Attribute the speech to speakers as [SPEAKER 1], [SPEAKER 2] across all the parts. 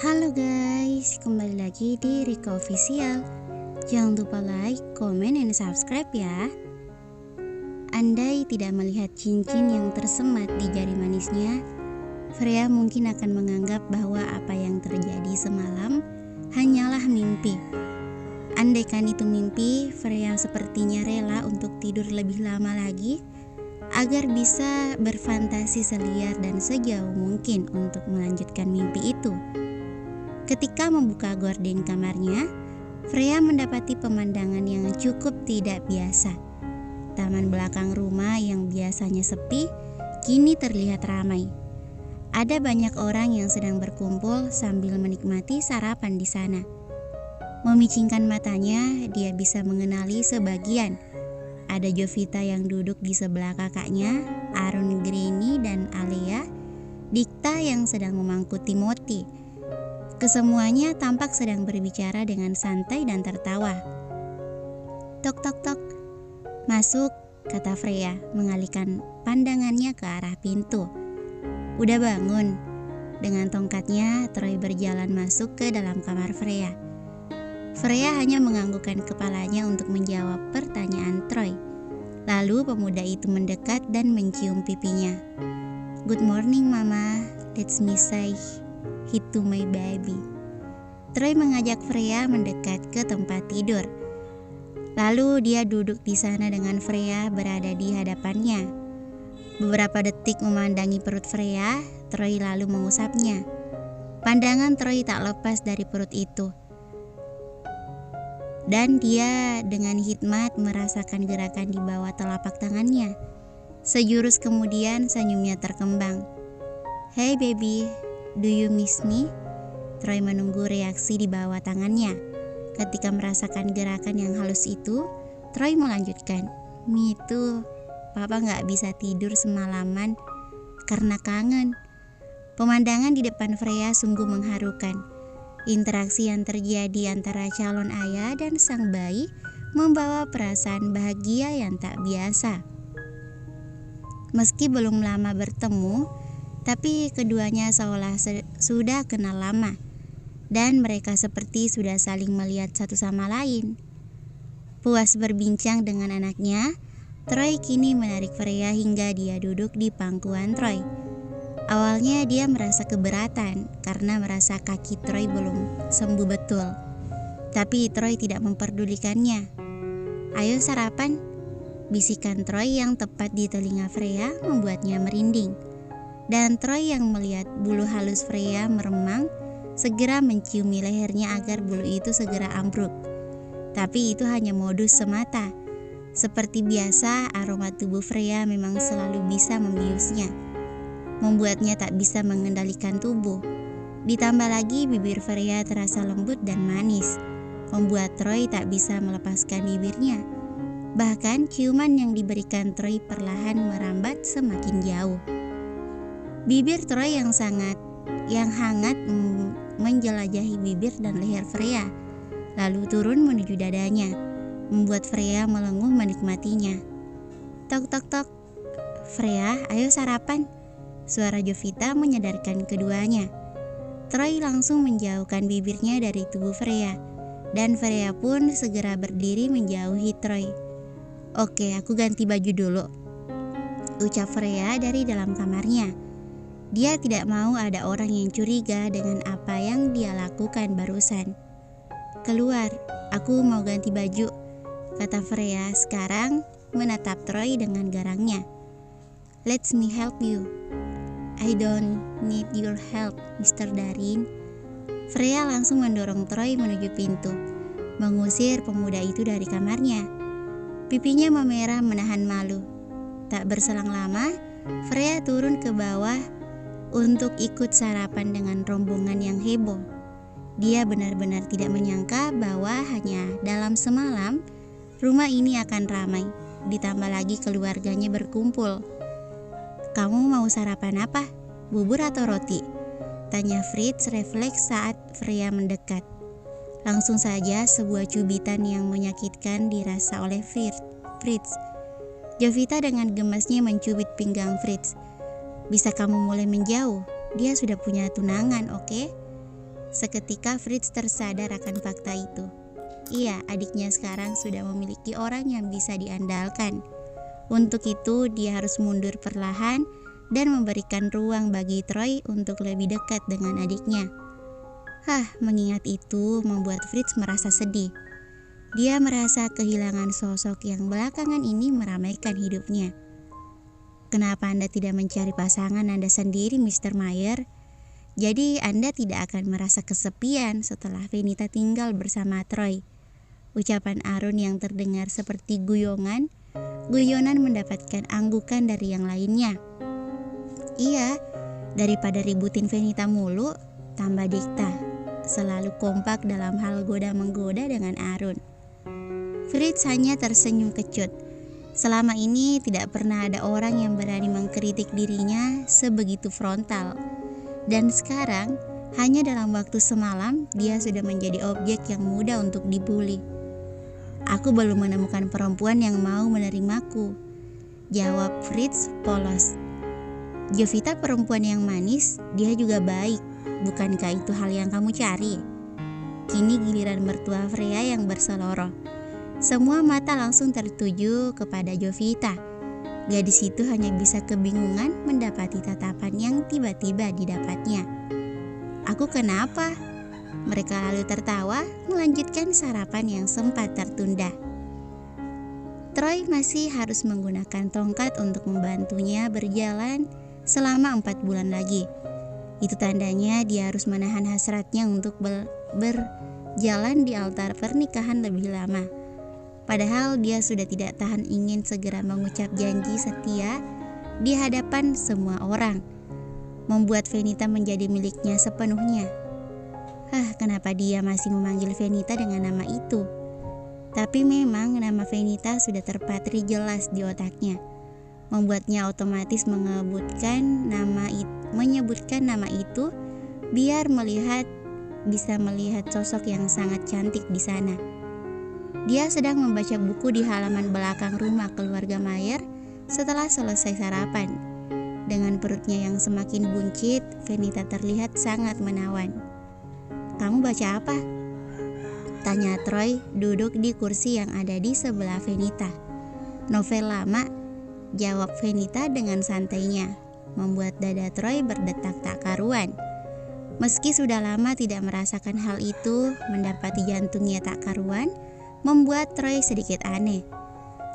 [SPEAKER 1] Halo guys, kembali lagi di Rika Official. Jangan lupa like, komen, dan subscribe ya. Andai tidak melihat cincin yang tersemat di jari manisnya, Freya mungkin akan menganggap bahwa apa yang terjadi semalam hanyalah mimpi. Andaikan itu mimpi, Freya sepertinya rela untuk tidur lebih lama lagi agar bisa berfantasi seliar dan sejauh mungkin untuk melanjutkan mimpi itu. Ketika membuka gorden kamarnya, Freya mendapati pemandangan yang cukup tidak biasa. Taman belakang rumah yang biasanya sepi, kini terlihat ramai. Ada banyak orang yang sedang berkumpul sambil menikmati sarapan di sana. Memicingkan matanya, dia bisa mengenali sebagian. Ada Jovita yang duduk di sebelah kakaknya, Arun Grini dan Alea, Dikta yang sedang memangku Timothy. Kesemuanya tampak sedang berbicara dengan santai dan tertawa. Tok tok tok. Masuk, kata Freya mengalihkan pandangannya ke arah pintu. Udah bangun? Dengan tongkatnya, Troy berjalan masuk ke dalam kamar Freya. Freya hanya menganggukkan kepalanya untuk menjawab pertanyaan Troy. Lalu pemuda itu mendekat dan mencium pipinya. Good morning, Mama. Let me say hi to my baby. Troy mengajak Freya mendekat ke tempat tidur. Lalu dia duduk di sana dengan Freya berada di hadapannya. Beberapa detik memandangi perut Freya, Troy lalu mengusapnya. Pandangan Troy tak lepas dari perut itu. Dan dia dengan hikmat merasakan gerakan di bawah telapak tangannya. Sejurus kemudian senyumnya terkembang. Hey baby, do you miss me? Troy menunggu reaksi di bawah tangannya. Ketika merasakan gerakan yang halus itu, Troy melanjutkan. Me too, Papa gak bisa tidur semalaman karena kangen. Pemandangan di depan Freya sungguh mengharukan. Interaksi yang terjadi antara calon ayah dan sang bayi membawa perasaan bahagia yang tak biasa. Meski belum lama bertemu, tapi keduanya seolah sudah kenal lama, dan mereka seperti sudah saling melihat satu sama lain. Puas berbincang dengan anaknya, Troy kini menarik Freya hingga dia duduk di pangkuan Troy. Awalnya dia merasa keberatan karena merasa kaki Troy belum sembuh betul. Tapi Troy tidak memperdulikannya. Ayo sarapan, bisikan Troy yang tepat di telinga Freya membuatnya merinding. Dan Troy yang melihat bulu halus Freya meremang, segera menciumi lehernya agar bulu itu segera ambruk. Tapi itu hanya modus semata. Seperti biasa, aroma tubuh Freya memang selalu bisa membiusnya, membuatnya tak bisa mengendalikan tubuh. Ditambah lagi bibir Freya terasa lembut dan manis, membuat Troy tak bisa melepaskan bibirnya. Bahkan ciuman yang diberikan Troy perlahan merambat semakin jauh. Bibir Troy yang hangat menjelajahi bibir dan leher Freya, lalu turun menuju dadanya, membuat Freya melenguh menikmatinya. Tok tok tok. Freya, ayo sarapan. Suara Jovita menyadarkan keduanya. Troy langsung menjauhkan bibirnya dari tubuh Freya, dan Freya pun segera berdiri menjauhi Troy. Oke, aku ganti baju dulu, ucap Freya dari dalam kamarnya. Dia tidak mau ada orang yang curiga dengan apa yang dia lakukan barusan. Keluar, aku mau ganti baju, kata Freya sekarang menatap Troy dengan garangnya. Let me help you. I don't need your help, Mr. Darin. Freya langsung mendorong Troy menuju pintu, mengusir pemuda itu dari kamarnya. Pipinya memerah menahan malu. Tak berselang lama, Freya turun ke bawah untuk ikut sarapan dengan rombongan yang heboh. Dia benar-benar tidak menyangka bahwa hanya dalam semalam rumah ini akan ramai, ditambah lagi keluarganya berkumpul. Kamu mau sarapan apa? Bubur atau roti? Tanya Fritz refleks saat Freya mendekat. Langsung saja sebuah cubitan yang menyakitkan dirasa oleh Fritz. Jovita dengan gemasnya mencubit pinggang Fritz. Bisa kamu mulai menjauh? Dia sudah punya tunangan, oke? Seketika Fritz tersadar akan fakta itu. Iya, adiknya sekarang sudah memiliki orang yang bisa diandalkan. Untuk itu, dia harus mundur perlahan dan memberikan ruang bagi Troy untuk lebih dekat dengan adiknya. Mengingat itu membuat Fritz merasa sedih. Dia merasa kehilangan sosok yang belakangan ini meramaikan hidupnya. Kenapa Anda tidak mencari pasangan Anda sendiri, Mr. Mayer? Jadi Anda tidak akan merasa kesepian setelah Venita tinggal bersama Troy. Ucapan Aaron yang terdengar seperti guyonan mendapatkan anggukan dari yang lainnya. Iya, daripada ributin Venita mulu, tambah Dikta. Selalu kompak dalam hal goda-menggoda dengan Aaron. Fritz hanya tersenyum kecut. Selama ini tidak pernah ada orang yang berani mengkritik dirinya sebegitu frontal. Dan sekarang, hanya dalam waktu semalam, dia sudah menjadi objek yang mudah untuk dibully. Aku belum menemukan perempuan yang mau menerimaku, jawab Fritz polos. Jovita perempuan yang manis, dia juga baik. Bukankah itu hal yang kamu cari? Kini giliran mertua Freya yang berseloroh. Semua mata langsung tertuju kepada Jovita. Gadis itu hanya bisa kebingungan mendapati tatapan yang tiba-tiba didapatnya. Aku kenapa? Mereka lalu tertawa melanjutkan sarapan yang sempat tertunda. Troy masih harus menggunakan tongkat untuk membantunya berjalan selama 4 bulan lagi. Itu tandanya dia harus menahan hasratnya untuk berjalan di altar pernikahan lebih lama. Padahal dia sudah tidak tahan ingin segera mengucap janji setia di hadapan semua orang, membuat Venita menjadi miliknya sepenuhnya. Kenapa dia masih memanggil Venita dengan nama itu? Tapi memang nama Venita sudah terpatri jelas di otaknya, membuatnya otomatis menyebutkan nama itu biar bisa melihat sosok yang sangat cantik di sana. Dia sedang membaca buku di halaman belakang rumah keluarga Mayer setelah selesai sarapan. Dengan perutnya yang semakin buncit, Venita terlihat sangat menawan. Kamu baca apa? Tanya Troy duduk di kursi yang ada di sebelah Venita. Novel lama, jawab Venita dengan santainya, membuat dada Troy berdetak tak karuan. Meski sudah lama tidak merasakan hal itu, mendapati jantungnya tak karuan, membuat Troy sedikit aneh.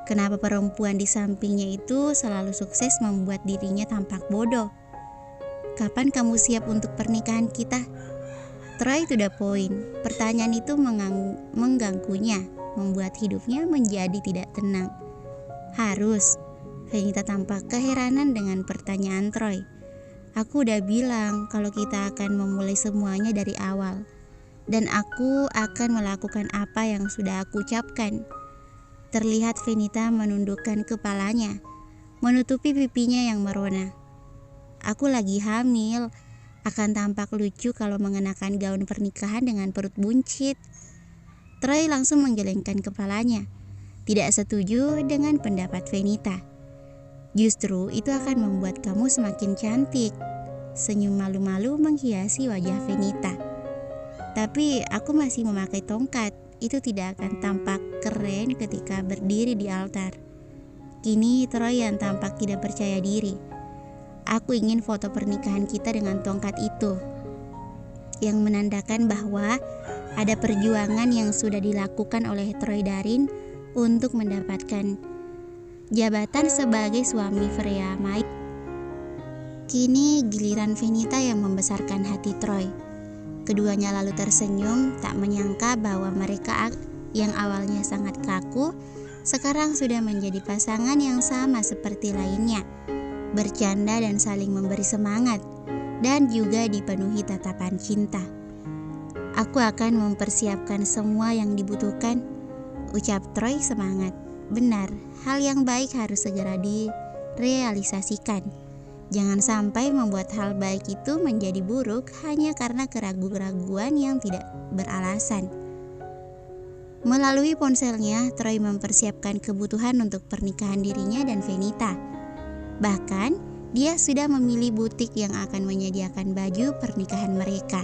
[SPEAKER 1] Kenapa perempuan di sampingnya itu selalu sukses membuat dirinya tampak bodoh? Kapan kamu siap untuk pernikahan kita? Troy to the point. Pertanyaan itu mengganggunya, membuat hidupnya menjadi tidak tenang. Harus. Venita tampak keheranan dengan pertanyaan Troy. Aku udah bilang kalau kita akan memulai semuanya dari awal. Dan aku akan melakukan apa yang sudah aku ucapkan. Terlihat Venita menundukkan kepalanya, menutupi pipinya yang merona. Aku lagi hamil, akan tampak lucu kalau mengenakan gaun pernikahan dengan perut buncit. Troy langsung menggelengkan kepalanya, tidak setuju dengan pendapat Venita. Justru itu akan membuat kamu semakin cantik. Senyum malu-malu menghiasi wajah Venita. Tapi aku masih memakai tongkat. Itu tidak akan tampak keren ketika berdiri di altar. Kini Troy yang tampak tidak percaya diri. Aku ingin foto pernikahan kita dengan tongkat itu, yang menandakan bahwa ada perjuangan yang sudah dilakukan oleh Troy Darin untuk mendapatkan jabatan sebagai suami Freya Mayer. Kini giliran Venita yang membesarkan hati Troy. Keduanya lalu tersenyum, tak menyangka bahwa mereka yang awalnya sangat kaku, sekarang sudah menjadi pasangan yang sama seperti lainnya, bercanda dan saling memberi semangat, dan juga dipenuhi tatapan cinta. Aku akan mempersiapkan semua yang dibutuhkan, ucap Troy semangat. Benar, hal yang baik harus segera direalisasikan. Jangan sampai membuat hal baik itu menjadi buruk hanya karena keraguan-keraguan yang tidak beralasan. Melalui ponselnya, Troy mempersiapkan kebutuhan untuk pernikahan dirinya dan Venita. Bahkan, dia sudah memilih butik yang akan menyediakan baju pernikahan mereka.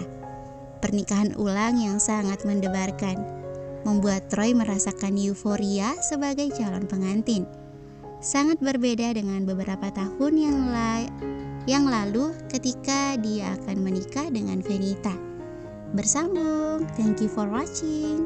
[SPEAKER 1] Pernikahan ulang yang sangat mendebarkan membuat Troy merasakan euforia sebagai calon pengantin. Sangat berbeda dengan beberapa tahun yang lalu ketika dia akan menikah dengan Venita. Bersambung. Thank you for watching.